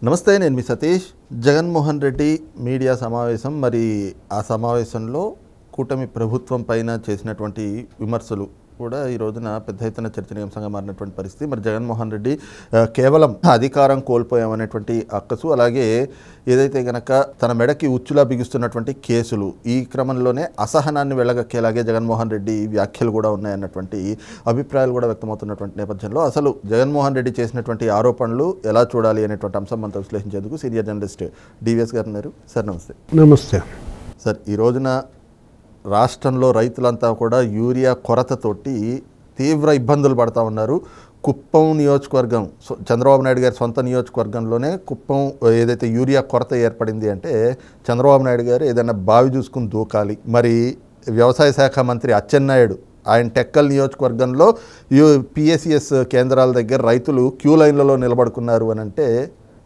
నమస్తే, నేను మీ సతీష్. జగన్మోహన్ రెడ్డి మీడియా సమావేశం, మరి ఆ సమావేశంలో కూటమి ప్రభుత్వం పైన చేసినటువంటి విమర్శలు కూడా ఈ రోజున పెద్ద ఎత్తున చర్చనీయాంశంగా మారినటువంటి పరిస్థితి. మరి జగన్మోహన్ రెడ్డి కేవలం అధికారం కోల్పోయామనేటువంటి అక్కసు, అలాగే ఏదైతే గనక తన మెడకి ఉచ్చులా బిగుస్తున్నటువంటి కేసులు, ఈ క్రమంలోనే అసహనాన్ని వెళ్ళగక్కేలాగే జగన్మోహన్ రెడ్డి వ్యాఖ్యలు కూడా ఉన్నాయన్నటువంటి అభిప్రాయాలు కూడా వ్యక్తమవుతున్నటువంటి నేపథ్యంలో అసలు జగన్మోహన్ రెడ్డి చేసినటువంటి ఆరోపణలు ఎలా చూడాలి అనేటువంటి అంశం మనతో విశ్లేషించేందుకు సీనియర్ జర్నలిస్ట్ డివిఎస్ గారు ఉన్నారు. సార్ నమస్తే. నమస్తే సార్, ఈ రోజున రాష్ట్రంలో రైతులంతా కూడా యూరియా కొరతతోటి తీవ్ర ఇబ్బందులు పడతా ఉన్నారు. కుప్పం నియోజకవర్గం, చంద్రబాబు నాయుడు గారి సొంత నియోజకవర్గంలోనే కుప్పం ఏదైతే యూరియా కొరత ఏర్పడింది అంటే చంద్రబాబు నాయుడు గారు ఏదైనా బావి చూసుకుని దూకాలి. మరి వ్యవసాయ శాఖ మంత్రి అచ్చెన్నాయుడు ఆయన టెక్కల్ నియోజకవర్గంలో పిఎస్సిఎస్ కేంద్రాల దగ్గర రైతులు క్యూ లైన్లలో నిలబడుకున్నారు అని అంటే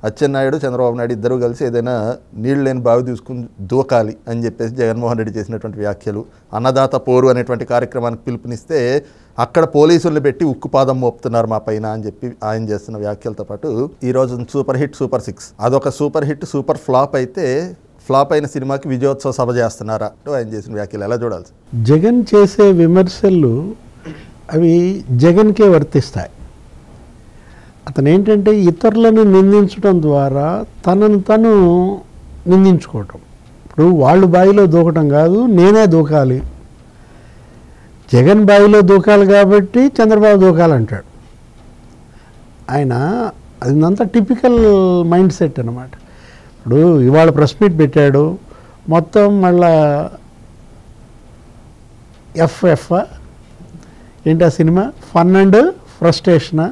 అచ్చెన్నాయుడు చంద్రబాబు నాయుడు ఇద్దరు కలిసి ఏదైనా నీళ్ళు లేని బావి తీసుకుని దూకాలి అని చెప్పేసి జగన్మోహన్ రెడ్డి చేసినటువంటి వ్యాఖ్యలు, అన్నదాత పోరు అనేటువంటి కార్యక్రమానికి పిలుపునిస్తే అక్కడ పోలీసులను పెట్టి ఉక్కుపాదం మోపుతున్నారు మా పైన అని చెప్పి ఆయన చేస్తున్న వ్యాఖ్యలతో పాటు ఈరోజు సూపర్ హిట్ సూపర్ 6 అదొక సూపర్ హిట్ సూపర్ ఫ్లాప్ అయితే ఫ్లాప్ అయిన సినిమాకి విజయోత్సవ సభ చేస్తున్నారా ఆయన చేసిన వ్యాఖ్యలు ఎలా చూడాలి? జగన్ చేసే విమర్శలు అవి జగన్కే వర్తిస్తాయి. అతను ఏంటంటే ఇతరులను నిందించడం ద్వారా తనను తను నిందించుకోవటం. ఇప్పుడు వాళ్ళు బావిలో దూకటం కాదు, నేనే దూకాలి, జగన్ బావిలో దూకాలి కాబట్టి చంద్రబాబు దూకాలంటాడు ఆయన. అదంతా టిపికల్ మైండ్ సెట్ అన్నమాట. ఇప్పుడు ఇవాళ ప్రెస్ మీట్ పెట్టాడు, మొత్తం మళ్ళా ఎఫ్ ఏంటి ఆ సినిమా, ఫన్ అండ్ ఫ్రస్ట్రేషనా.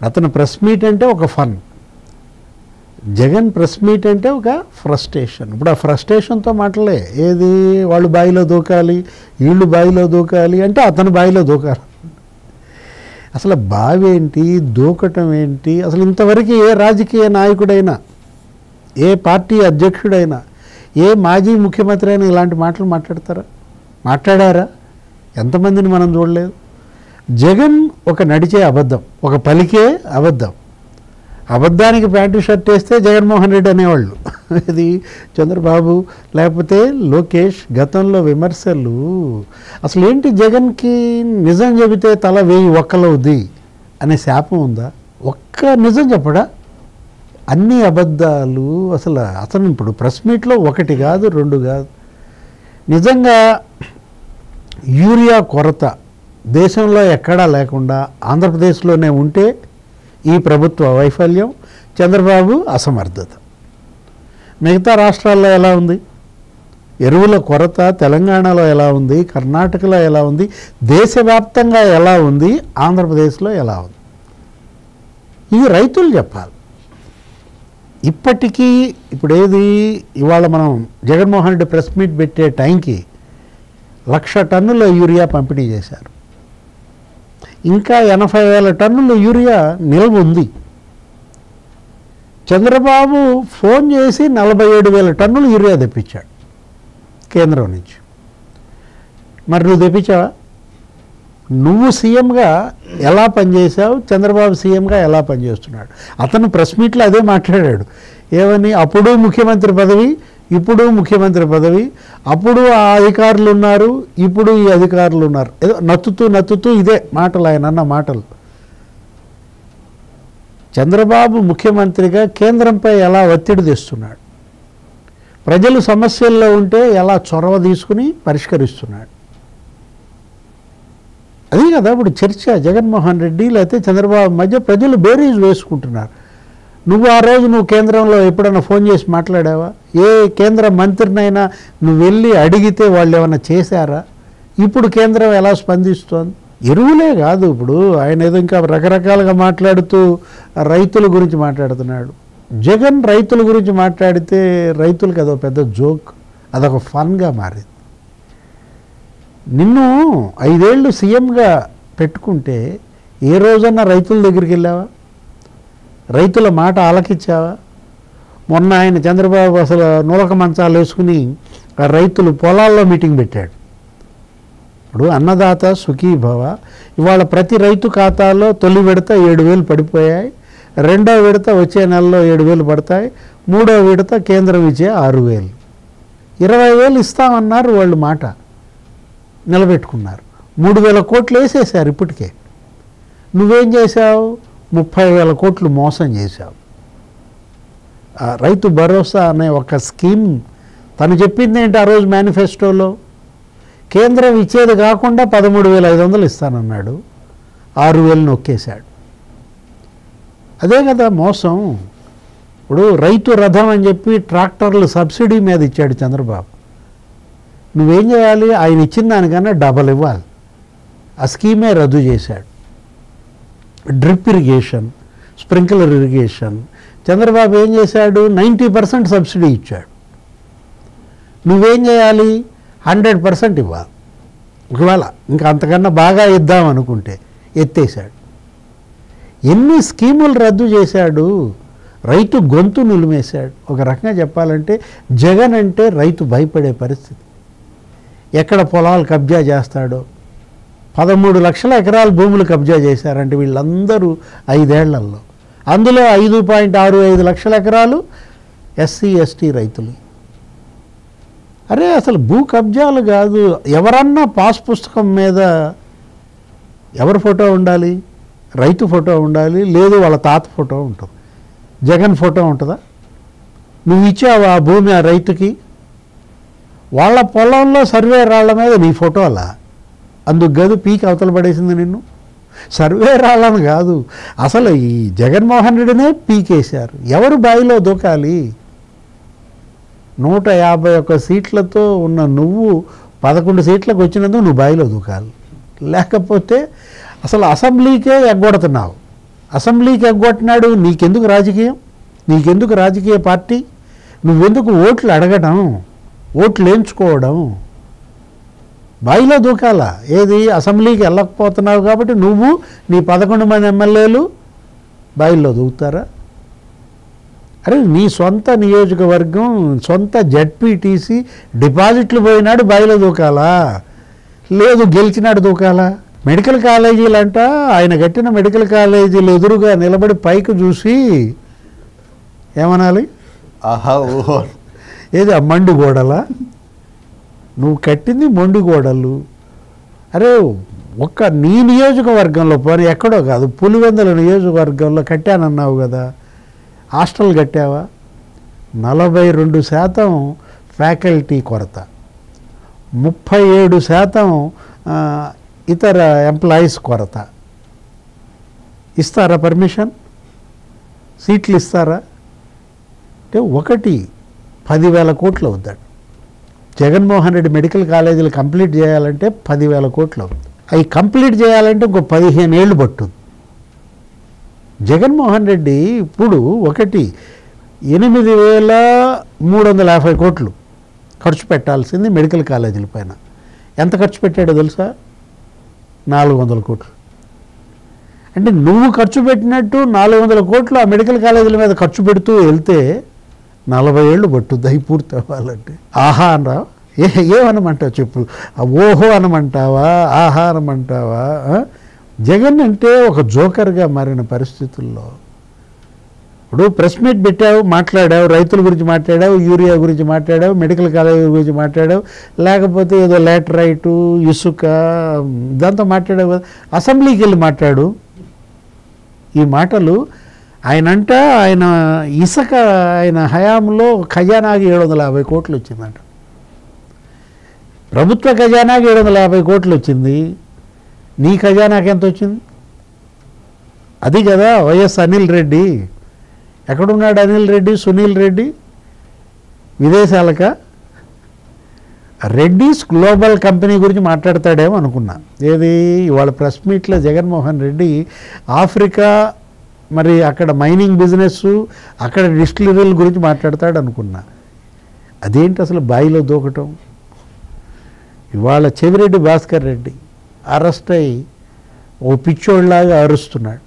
అతను ప్రెస్ మీట్ అంటే ఒక ఫన్, జగన్ ప్రెస్ మీట్ అంటే ఒక ఫ్రస్ట్రేషన్. ఇప్పుడు ఆ ఫ్రస్ట్రేషన్తో మాటలే ఏది, వాళ్ళు బావిలో దూకాలి, వీళ్ళు బావిలో దూకాలి అంటే అతను బావిలో దూకాలి. అసలు బావి ఏంటి, దూకటం ఏంటి? అసలు ఇంతవరకు ఏ రాజకీయ నాయకుడైనా, ఏ పార్టీ అధ్యక్షుడైనా, ఏ మాజీ ముఖ్యమంత్రి అయినా ఇలాంటి మాటలు మాట్లాడారా? ఎంతమందిని మనం చూడలేదు. జగన్ ఒక నడిచే అబద్ధం, ఒక పలికే అబద్ధం. అబద్ధానికి ప్యాంటు షర్ట్ వేస్తే జగన్మోహన్ రెడ్డి అనేవాళ్ళు. ఇది చంద్రబాబు లేకపోతే లోకేష్ గతంలో విమర్శలు. అసలు ఏంటి, జగన్కి నిజం చెబితే తల 1000 ఒక్కలవుద్ది అనే శాపం ఉందా? ఒక్క నిజం చెప్పడా? అన్ని అబద్ధాలు. అతను ఇప్పుడు ప్రెస్ మీట్లో 1 కాదు 2 కాదు. నిజంగా యూరియా కొరత దేశంలో ఎక్కడా లేకుండా ఆంధ్రప్రదేశ్లోనే ఉంటే ఈ ప్రభుత్వ వైఫల్యం, చంద్రబాబు అసమర్థత. మిగతా రాష్ట్రాల్లో ఎలా ఉంది? ఎరువుల కొరత తెలంగాణలో ఎలా ఉంది, కర్ణాటకలో ఎలా ఉంది, దేశవ్యాప్తంగా ఎలా ఉంది, ఆంధ్రప్రదేశ్లో ఎలా ఉంది? ఇది రైతులు చెప్పాలి. ఇప్పటికీ ఇప్పుడు ఇవాళ మనం జగన్మోహన్ రెడ్డి ప్రెస్ మీట్ పెట్టే టైంకి 1,00,000 టన్నుల యూరియా పంపిణీ చేశారు. ఇంకా 80,000 టన్నుల యూరియా నిల్వ ఉంది. చంద్రబాబు ఫోన్ చేసి 47,000 టన్నులు యూరియా తెప్పించాడు కేంద్రం నుంచి. మరి నువ్వు తెప్పించావా? నువ్వు సీఎంగా ఎలా పనిచేసావు, చంద్రబాబు సీఎంగా ఎలా పనిచేస్తున్నాడు? అతను ప్రెస్ మీట్లో అదే మాట్లాడాడు. ఏమని, అప్పుడు ముఖ్యమంత్రి పదవి, ఇప్పుడు ముఖ్యమంత్రి పదవి, అప్పుడు ఆ అధికారులు ఉన్నారు, ఇప్పుడు ఈ అధికారులు ఉన్నారు. ఏదో నత్తుతూ ఇదే మాటలు, ఆయన అన్న మాటలు. చంద్రబాబు ముఖ్యమంత్రిగా కేంద్రంపై ఎలా ఒత్తిడి తెస్తున్నాడు, ప్రజలు సమస్యల్లో ఉంటే ఎలా చొరవ తీసుకుని పరిష్కరిస్తున్నాడు. అది కదా ఇప్పుడు చర్చ. జగన్మోహన్ రెడ్డి లేకపోతే చంద్రబాబు మధ్య ప్రజలు బేరీజ్ వేసుకుంటున్నారు. నువ్వు ఆ రోజు కేంద్రంలో ఎప్పుడైనా ఫోన్ చేసి మాట్లాడావా? ఏ కేంద్ర మంత్రినైనా నువ్వు వెళ్ళి అడిగితే వాళ్ళు ఏమైనా చేశారా? ఇప్పుడు కేంద్రం ఎలా స్పందిస్తోంది? ఎరువులే కాదు, ఇప్పుడు ఆయన ఏదో ఇంకా రకరకాలుగా మాట్లాడుతూ రైతుల గురించి మాట్లాడుతున్నాడు. జగన్ రైతుల గురించి మాట్లాడితే రైతులకు అదొక పెద్ద జోక్, అదొక ఫన్గా మారింది. నిన్ను 5 ఏళ్ళు సీఎంగా పెట్టుకుంటే ఏ రోజన్నా రైతుల దగ్గరికి వెళ్ళావా? రైతుల మాట ఆలకించావా? మొన్న ఆయన చంద్రబాబు అసలు నూలక మంచాలు వేసుకుని రైతులు పొలాల్లో మీటింగ్ పెట్టాడు. ఇప్పుడు అన్నదాత సుఖీభవ, ఇవాళ ప్రతి రైతు ఖాతాలో తొలి విడత 7,000 పడిపోయాయి. రెండో విడత వచ్చే నెలలో 7,000 పడతాయి, మూడో విడత కేంద్రం ఇచ్చే 6,000, 20,000 ఇస్తామన్నారు వాళ్ళు, మాట నిలబెట్టుకున్నారు. 3,000 కోట్లు వేసేసారు ఇప్పటికే. నువ్వేం చేశావు? 30,000 కోట్లు మోసం చేశావు. రైతు భరోసా అనే ఒక స్కీమ్ తను చెప్పింది ఏంటి ఆ రోజు మేనిఫెస్టోలో? కేంద్రం ఇచ్చేది కాకుండా 13,500 ఇస్తానన్నాడు, 6,000 నొక్కేశాడు. అదే కదా మోసం. ఇప్పుడు రైతు రథం అని చెప్పి ట్రాక్టర్లు సబ్సిడీ మీద ఇచ్చాడు చంద్రబాబు. నువ్వేం చేయాలి? ఆయన ఇచ్చిన దానికన్నా డబల్ ఇవ్వాలి. ఆ స్కీమే రద్దు చేశాడు. Drip irrigation, sprinkler irrigation Chandrababu ఏం చేశాడు? 90% సబ్సిడీ ఇచ్చాడు. నువ్వేం చేయాలి? 100% ఇవ్వాలి. ఒకవేళ ఇంకా అంతకన్నా బాగా ఇద్దాం అనుకుంటే ఎత్తేసాడు. ఎన్ని స్కీములు రద్దు చేశాడు. రైతు గొంతు నులిమేశాడు. ఒక రకంగా చెప్పాలంటే జగన్ అంటే రైతు భయపడే పరిస్థితి. ఎక్కడ పొలాలు కబ్జా చేస్తాడో. 13 లక్షల ఎకరాల భూములు కబ్జా చేశారంటే వీళ్ళందరూ 5 ఏళ్లలో. అందులో 5.65 లక్షల ఎకరాలు ఎస్సీ ఎస్టీ రైతులు. అరే అసలు భూ కబ్జాలు కాదు. ఎవరన్నా పాస్ పుస్తకం మీద ఎవరి ఫోటో ఉండాలి? రైతు ఫోటో ఉండాలి, లేదు వాళ్ళ తాత ఫోటో ఉంటుంది. జగన్ ఫోటో ఉంటుందా? నువ్వు ఇచ్చావు ఆ భూమి ఆ రైతుకి, వాళ్ళ పొలంలో సర్వే రాళ్ల మీద నీ ఫోటో అలా, అందుకు గదు పీకి అవతల పడేసింది నిన్ను. సర్వే రాళ్ళని కాదు, అసలు ఈ జగన్మోహన్ రెడ్డినే పీకేశారు. ఎవరు బావిలో దూకాలి? 151 సీట్లతో ఉన్న నువ్వు 11 సీట్లకు వచ్చినందుకు నువ్వు బావిలో దూకాలి. లేకపోతే అసలు అసెంబ్లీకే ఎగ్గొడుతున్నావు. అసెంబ్లీకి ఎగ్గొట్టినాడు. నీకెందుకు రాజకీయం? నీకెందుకు రాజకీయ పార్టీ? నువ్వెందుకు ఓట్లు అడగడం, ఓట్లు వేయించుకోవడం? బావిలో దూకాలా? ఏది? అసెంబ్లీకి వెళ్ళకపోతున్నావు కాబట్టి నువ్వు నీ 11 మంది ఎమ్మెల్యేలు బావిలో దూకుతారా? అరే నీ సొంత నియోజకవర్గం, సొంత జడ్పీటీసీ డిపాజిట్లు పోయినాడు బావిలో దూకాలా? లేదు గెలిచినాడు దూకాలా? మెడికల్ కాలేజీలంట, ఆయన కట్టిన మెడికల్ కాలేజీలు ఎదురుగా నిలబడి పైకి చూసి ఏమనాలి? ఆహా ఓహో. ఏది ఆ మండి గోడలా? నువ్వు కట్టింది మొండి గోడలు. అరే ఒక్క నీ నియోజకవర్గంలో పోనీ ఎక్కడో కాదు, పులివెందుల నియోజకవర్గంలో కట్టానన్నావు కదా, హాస్టల్ కట్టావా? 42% ఫ్యాకల్టీ కొరత, 37% ఇతర ఎంప్లాయీస్ కొరత. ఇస్తారా పర్మిషన్? సీట్లు ఇస్తారా? అంటే ఒకటి 10,000 కోట్లు అవుతాడు. జగన్మోహన్ రెడ్డి మెడికల్ కాలేజీలు కంప్లీట్ చేయాలంటే 10,000 కోట్లు అవుతుంది. అవి కంప్లీట్ చేయాలంటే ఇంకో 15 ఏళ్ళు పట్టుద్ది. జగన్మోహన్ రెడ్డి ఇప్పుడు 8,350 కోట్లు ఖర్చు పెట్టాల్సింది మెడికల్ కాలేజీల పైన. ఎంత ఖర్చు పెట్టాడో తెలుసా? 400 కోట్లు. అంటే నువ్వు ఖర్చు పెట్టినట్టు 400 కోట్లు ఆ మెడికల్ కాలేజీల మీద ఖర్చు పెడుతూ వెళ్తే 40 ఏళ్ళు పట్టుద్ది అవి పూర్తి అవ్వాలంటే. ఆహా అనరా? ఏమనమంటావు చెప్పు? ఓహో అనమంటావా? ఆహా అనమంటావా? జగన్ అంటే ఒక జోకర్గా మారిన పరిస్థితుల్లో ఇప్పుడు ప్రెస్ మీట్ పెట్టావు, మాట్లాడావు, రైతుల గురించి మాట్లాడావు, యూరియా గురించి మాట్లాడావు, మెడికల్ కాలేజీ గురించి మాట్లాడావు, లేకపోతే ఏదో లాటరైటు, ఇసుక ఇదంతా మాట్లాడావు కదా. అసెంబ్లీకి వెళ్ళి మాట్లాడు. ఈ మాటలు ఆయన ఇసుక ఆయన హయాంలో ఖజానాకి 750 కోట్లు వచ్చిందంట. ప్రభుత్వ ఖజానాకి 750 కోట్లు వచ్చింది. నీ ఖజానాకి ఎంత వచ్చింది? అది కదా వైఎస్ అనిల్ రెడ్డి. ఎక్కడున్నాడు అనిల్ రెడ్డి? సునీల్ రెడ్డి విదేశాలక? రెడ్డీస్ గ్లోబల్ కంపెనీ గురించి మాట్లాడతాడేమో అనుకున్నా. ఏది ఇవాళ ప్రెస్ మీట్లో జగన్మోహన్ రెడ్డి ఆఫ్రికా, మరి అక్కడ మైనింగ్ బిజినెస్, అక్కడ డిస్టిలరీల గురించి మాట్లాడతాడు అనుకున్నా. అదేంటి అసలు బాయిలో దూకటం? ఇవాళ చెవిరెడ్డి భాస్కర్ రెడ్డి అరెస్ట్ అయ్యి ఓ పిచ్చోళ్ళలాగా అరుస్తున్నాడు.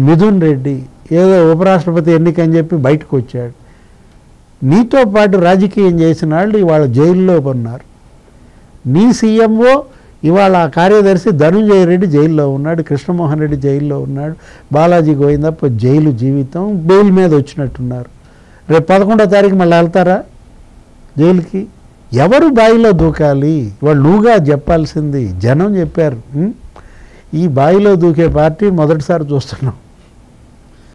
మిథున్ రెడ్డి ఏదో ఉపరాష్ట్రపతి ఎన్నికని చెప్పి బయటకు వచ్చాడు. నీతో పాటు రాజకీయం చేసిన వాళ్ళు ఇవాళ జైల్లో ఉన్నారు. నీ సీఎంఓ ఇవాళ ఆ కార్యదర్శి ధనుంజయ రెడ్డి జైల్లో ఉన్నాడు, కృష్ణమోహన్ రెడ్డి జైల్లో ఉన్నాడు, బాలాజీ గోవిందప్ప జైలు జీవితం, బెయిల్ మీద వచ్చినట్టున్నారు. రేపు 11వ తారీఖు మళ్ళీ వెళ్తారా జైలుకి? ఎవరు బావిలో దూకాలి? వాళ్ళు నువ్వుగా చెప్పాల్సింది, జనం చెప్పారు. ఈ బావిలో దూకే పార్టీ మొదటిసారి చూస్తున్నాం.